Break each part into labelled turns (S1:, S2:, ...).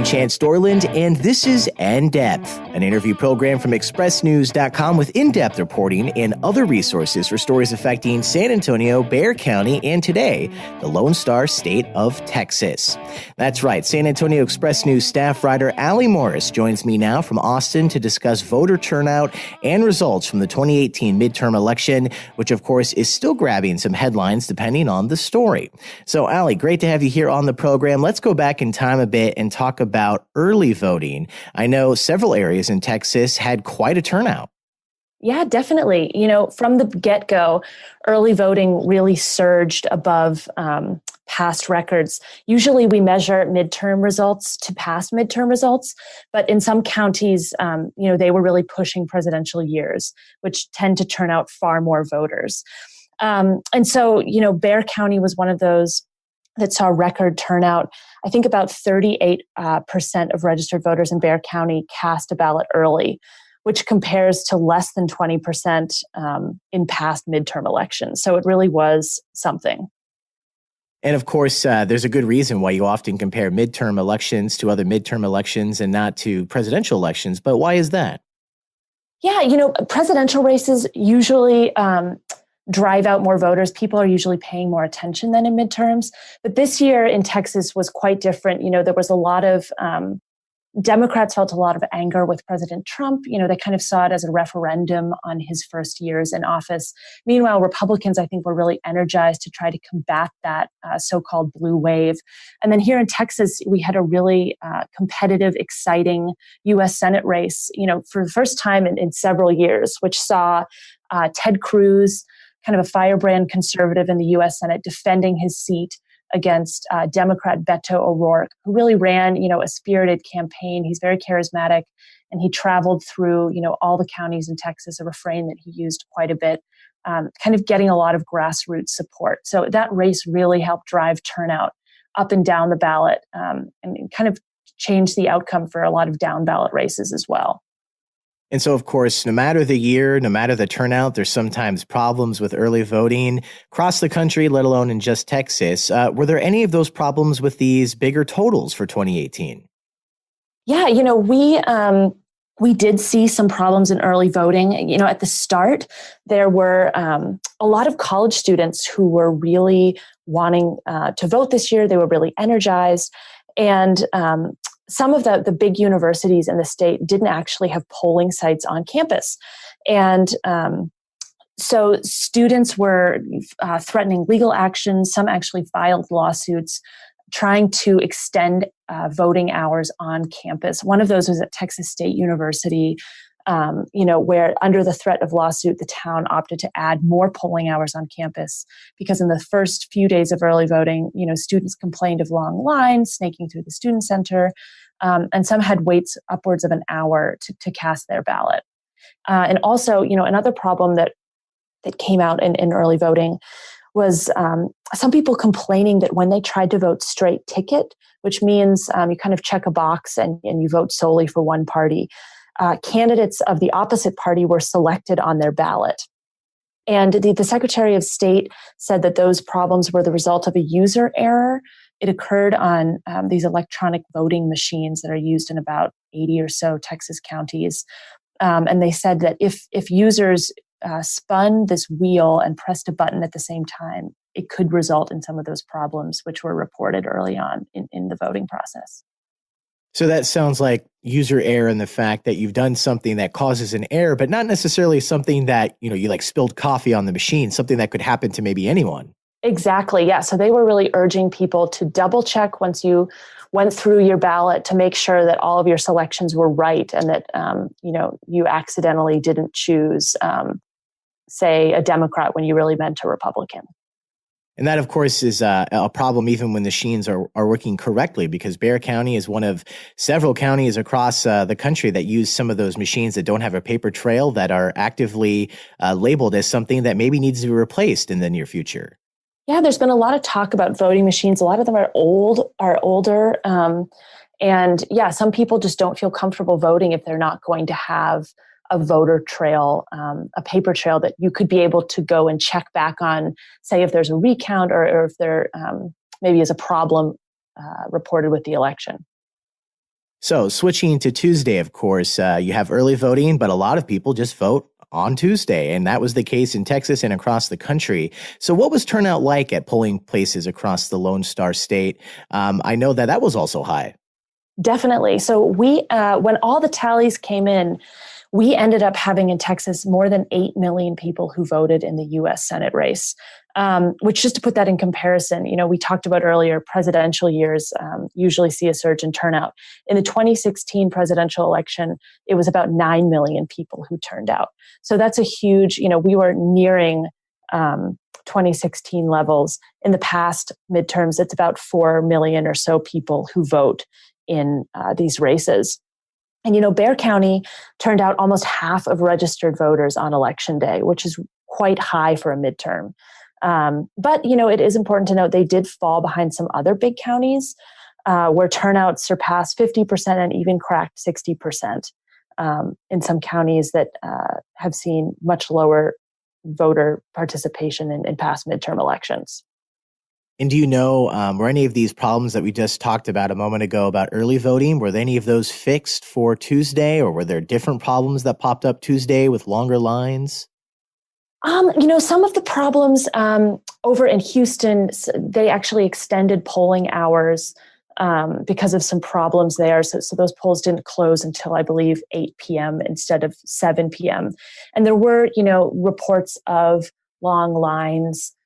S1: Chance Dorland, and this is In Depth, an interview program from expressnews.com with in-depth reporting and other resources for stories affecting San Antonio, Bexar County, and today, the Lone Star State of Texas. That's right, San Antonio Express News staff writer Allie Morris joins me now from Austin to discuss voter turnout and results from the 2018 midterm election, which of course is still grabbing some headlines depending on the story. So Allie, great to have you here on the program. Let's go back in time a bit and talk about early voting. I know several areas in Texas had quite a turnout.
S2: Yeah, definitely. From the get-go, early voting really surged above past records. Usually we measure midterm results to past midterm results, but in some counties, they were really pushing presidential years, which tend to turn out far more voters. And so, Bexar County was one of those that saw record turnout. I think about 38% of registered voters in Bexar County cast a ballot early, which compares to less than 20% in past midterm elections. So it really was something.
S1: And of course, there's a good reason why you often compare midterm elections to other midterm elections and not to presidential elections. But why is that?
S2: Yeah, presidential races usually drive out more voters. People are usually paying more attention than in midterms. But this year in Texas was quite different. There was a lot of Democrats felt a lot of anger with President Trump. They kind of saw it as a referendum on his first years in office. Meanwhile, Republicans, I think, were really energized to try to combat that so-called blue wave. And then here in Texas, we had a really competitive, exciting U.S. Senate race, for the first time in several years, which saw Ted Cruz, kind of a firebrand conservative in the U.S. Senate, defending his seat against Democrat Beto O'Rourke, who really ran, a spirited campaign. He's very charismatic, and he traveled through, all the counties in Texas, a refrain that he used quite a bit, kind of getting a lot of grassroots support. So that race really helped drive turnout up and down the ballot, and kind of change the outcome for a lot of down ballot races as well.
S1: And so, of course, no matter the year, no matter the turnout, there's sometimes problems with early voting across the country, let alone in just Texas. Were there any of those problems with these bigger totals for 2018?
S2: Yeah, we did see some problems in early voting. At the start, there were a lot of college students who were really wanting to vote this year. They were really energized. And some of the big universities in the state didn't actually have polling sites on campus. And so students were threatening legal action. Some actually filed lawsuits trying to extend voting hours on campus. One of those was at Texas State University, where under the threat of lawsuit, the town opted to add more polling hours on campus because in the first few days of early voting, students complained of long lines snaking through the student center, and some had waits upwards of an hour to cast their ballot. And also, another problem that came out in early voting was some people complaining that when they tried to vote straight ticket, which means you kind of check a box and you vote solely for one party, candidates of the opposite party were selected on their ballot. And the Secretary of State said that those problems were the result of a user error. It occurred on these electronic voting machines that are used in about 80 or so Texas counties. And they said that if users spun this wheel and pressed a button at the same time, it could result in some of those problems, which were reported early on in the voting process.
S1: So that sounds like user error in the fact that you've done something that causes an error, but not necessarily something that, you like spilled coffee on the machine, something that could happen to maybe anyone.
S2: Exactly. Yeah. So they were really urging people to double check once you went through your ballot to make sure that all of your selections were right and that, you accidentally didn't choose, say, a Democrat when you really meant a Republican.
S1: And that, of course, is a problem even when the machines are working correctly, because Bexar County is one of several counties across the country that use some of those machines that don't have a paper trail, that are actively labeled as something that maybe needs to be replaced in the near future.
S2: Yeah, there's been a lot of talk about voting machines. A lot of them are older. And yeah, some people just don't feel comfortable voting if they're not going to have a voter trail, a paper trail that you could be able to go and check back on, say, if there's a recount or if there maybe is a problem reported with the election.
S1: So switching to Tuesday, of course, you have early voting, but a lot of people just vote on Tuesday. And that was the case in Texas and across the country. So what was turnout like at polling places across the Lone Star State? I know that was also high.
S2: Definitely. So when all the tallies came in, we ended up having in Texas more than 8 million people who voted in the U.S. Senate race, which, just to put that in comparison, we talked about earlier, presidential years usually see a surge in turnout. In the 2016 presidential election, it was about 9 million people who turned out. So that's a huge, we were nearing 2016 levels. In the past midterms, it's about 4 million or so people who vote in these races. And, Bexar County turned out almost half of registered voters on election day, which is quite high for a midterm. But, it is important to note they did fall behind some other big counties where turnout surpassed 50% and even cracked 60% in some counties that have seen much lower voter participation in past midterm elections.
S1: And do you know, were any of these problems that we just talked about a moment ago about early voting, were any of those fixed for Tuesday, or were there different problems that popped up Tuesday with longer lines?
S2: Some of the problems over in Houston, they actually extended polling hours because of some problems there. So those polls didn't close until, I believe, 8 p.m. instead of 7 p.m. And there were, reports of long lines,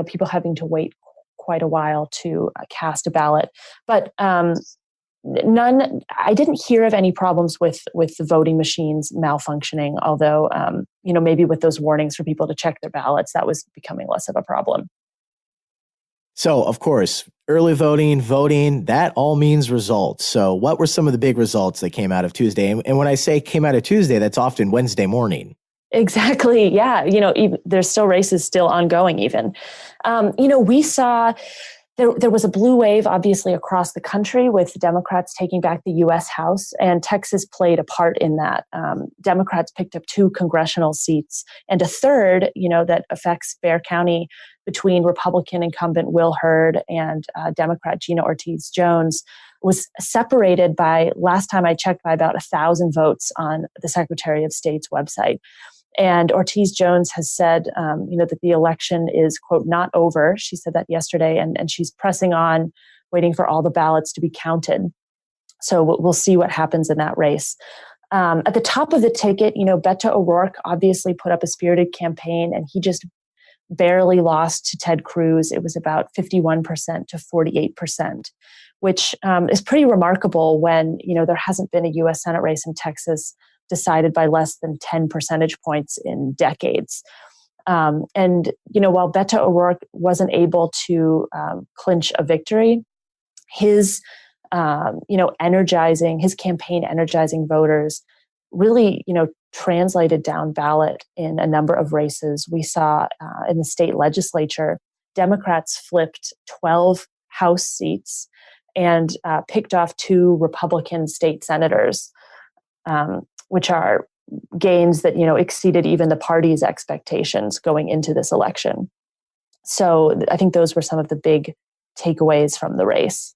S2: people having to wait quite a while to cast a ballot. But I didn't hear of any problems with the voting machines malfunctioning, although, maybe with those warnings for people to check their ballots, that was becoming less of a problem.
S1: So, of course, early voting, that all means results. So what were some of the big results that came out of Tuesday? And when I say came out of Tuesday, that's often Wednesday morning.
S2: Exactly. Yeah. There's still races still ongoing even. We saw there was a blue wave, obviously, across the country with Democrats taking back the U.S. House, and Texas played a part in that. Democrats picked up 2 congressional seats, and a third, that affects Bexar County between Republican incumbent Will Hurd and Democrat Gino Ortiz Jones was separated by, last time I checked, by about 1,000 votes on the Secretary of State's website. And Ortiz Jones has said, that the election is, quote, not over. She said that yesterday, and she's pressing on, waiting for all the ballots to be counted. So we'll see what happens in that race. At the top of the ticket, Beto O'Rourke obviously put up a spirited campaign, and he just barely lost to Ted Cruz. It was about 51% to 48%, which is pretty remarkable when, there hasn't been a U.S. Senate race in Texas decided by less than 10 percentage points in decades. While Beto O'Rourke wasn't able to clinch a victory, his campaign energizing voters really, translated down ballot in a number of races. We saw in the state legislature, Democrats flipped 12 House seats and picked off 2 Republican state senators, which are gains that, exceeded even the party's expectations going into this election. So I think those were some of the big takeaways from the race.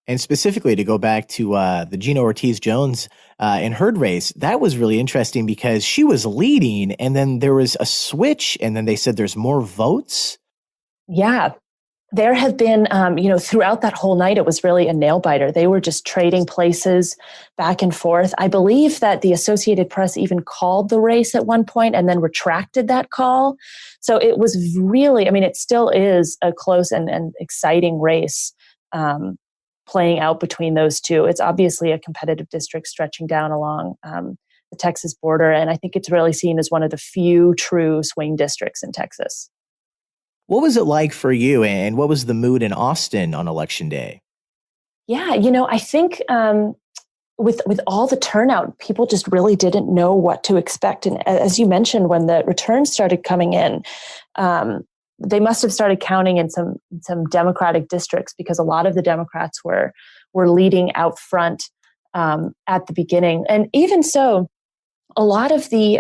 S1: And specifically, to go back to the Gino Ortiz Jones and Hurd race, that was really interesting because she was leading, and then there was a switch, and then they said there's more votes.
S2: Yeah. There have been, throughout that whole night, it was really a nail biter. They were just trading places back and forth. I believe that the Associated Press even called the race at one point and then retracted that call. So it was really, it still is a close and exciting race playing out between those two. It's obviously a competitive district stretching down along the Texas border. And I think it's really seen as one of the few true swing districts in Texas.
S1: What was it like for you, and what was the mood in Austin on Election Day?
S2: Yeah, I think with all the turnout, people just really didn't know what to expect. And as you mentioned, when the returns started coming in, they must have started counting in some Democratic districts because a lot of the Democrats were leading out front at the beginning. And even so, a lot of the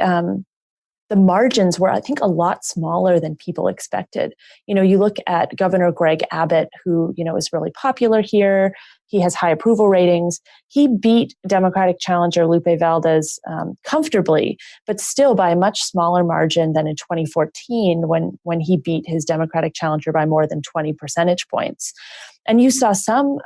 S2: the margins were, I think, a lot smaller than people expected. You look at Governor Greg Abbott, who, is really popular here. He has high approval ratings. He beat Democratic challenger Lupe Valdez comfortably, but still by a much smaller margin than in 2014 when he beat his Democratic challenger by more than 20 percentage points. And you saw some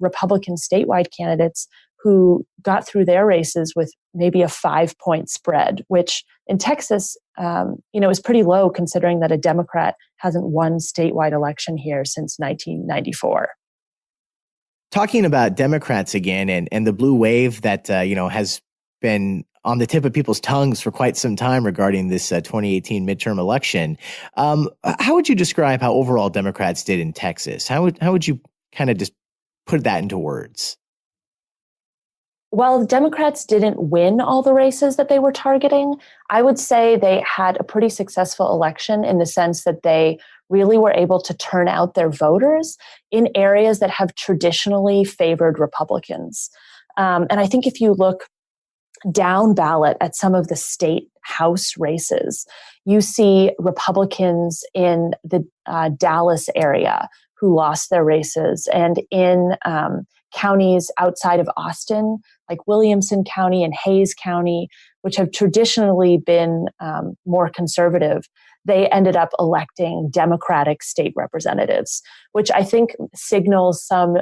S2: Republican statewide candidates who got through their races with maybe a 5-point spread, which in Texas, is pretty low considering that a Democrat hasn't won statewide election here since 1994.
S1: Talking about Democrats again and the blue wave that, has been on the tip of people's tongues for quite some time regarding this 2018 midterm election. How would you describe how overall Democrats did in Texas? How would you kind of just put that into words?
S2: While the Democrats didn't win all the races that they were targeting, I would say they had a pretty successful election in the sense that they really were able to turn out their voters in areas that have traditionally favored Republicans. And I think if you look down ballot at some of the state House races, you see Republicans in the Dallas area who lost their races, and in counties outside of Austin, like Williamson County and Hayes County, which have traditionally been more conservative, they ended up electing Democratic state representatives, which I think signals some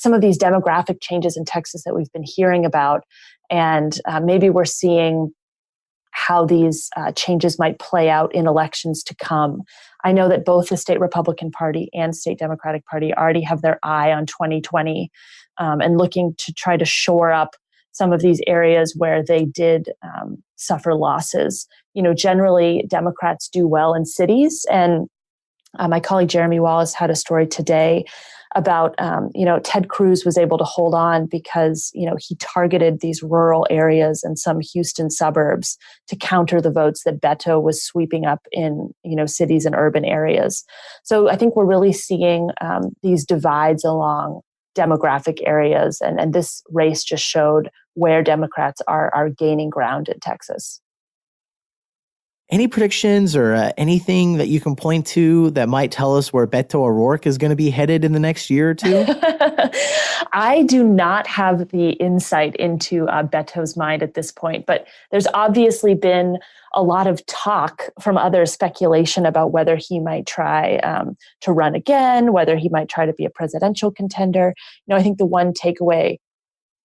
S2: of these demographic changes in Texas that we've been hearing about. And maybe we're seeing how these changes might play out in elections to come. I know that both the state Republican Party and state Democratic Party already have their eye on 2020 and looking to try to shore up some of these areas where they did suffer losses. Generally Democrats do well in cities, and my colleague Jeremy Wallace had a story today about, Ted Cruz was able to hold on because, he targeted these rural areas and some Houston suburbs to counter the votes that Beto was sweeping up in, cities and urban areas. So I think we're really seeing these divides along demographic areas. And this race just showed where Democrats are gaining ground in Texas.
S1: Any predictions or anything that you can point to that might tell us where Beto O'Rourke is going to be headed in the next year or two?
S2: I do not have the insight into Beto's mind at this point, but there's obviously been a lot of talk from others, speculation about whether he might try to run again, whether he might try to be a presidential contender. I think the one takeaway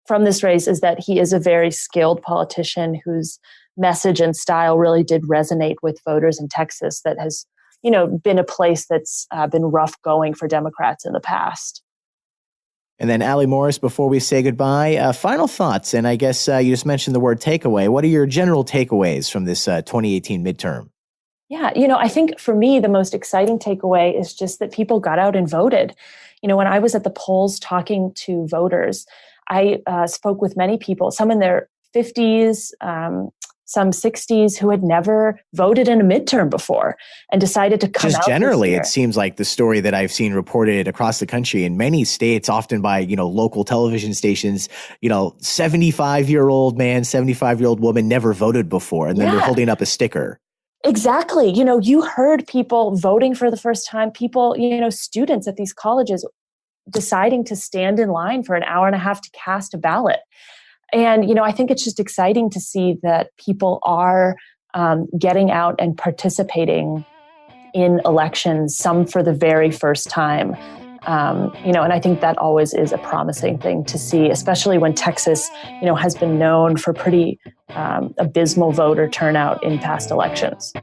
S2: from this race is that he is a very skilled politician whose message and style really did resonate with voters in Texas. That has, been a place that's been rough going for Democrats in the past.
S1: And then Allie Morris, before we say goodbye, final thoughts. And I guess you just mentioned the word takeaway. What are your general takeaways from this 2018 midterm?
S2: Yeah, I think for me, the most exciting takeaway is just that people got out and voted. When I was at the polls talking to voters, I spoke with many people, some in their 50s, some 60s, who had never voted in a midterm before and decided to come out.
S1: Just generally, it seems like the story that I've seen reported across the country in many states, often by, local television stations, 75-year-old man, 75-year-old woman never voted before. And then they're holding up a sticker.
S2: Exactly. You heard people voting for the first time, people, students at these colleges deciding to stand in line for an hour and a half to cast a ballot. And, I think it's just exciting to see that people are getting out and participating in elections, some for the very first time. And I think that always is a promising thing to see, especially when Texas, has been known for pretty abysmal voter turnout in past elections.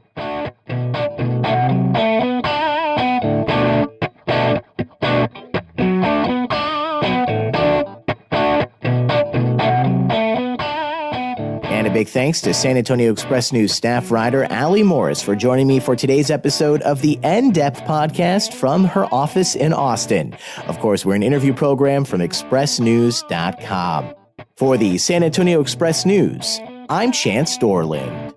S1: Big thanks to San Antonio Express News staff writer Allie Morris for joining me for today's episode of the In-Depth podcast from her office in Austin. Of course, we're an interview program from expressnews.com. For the San Antonio Express News, I'm Chance Dorland.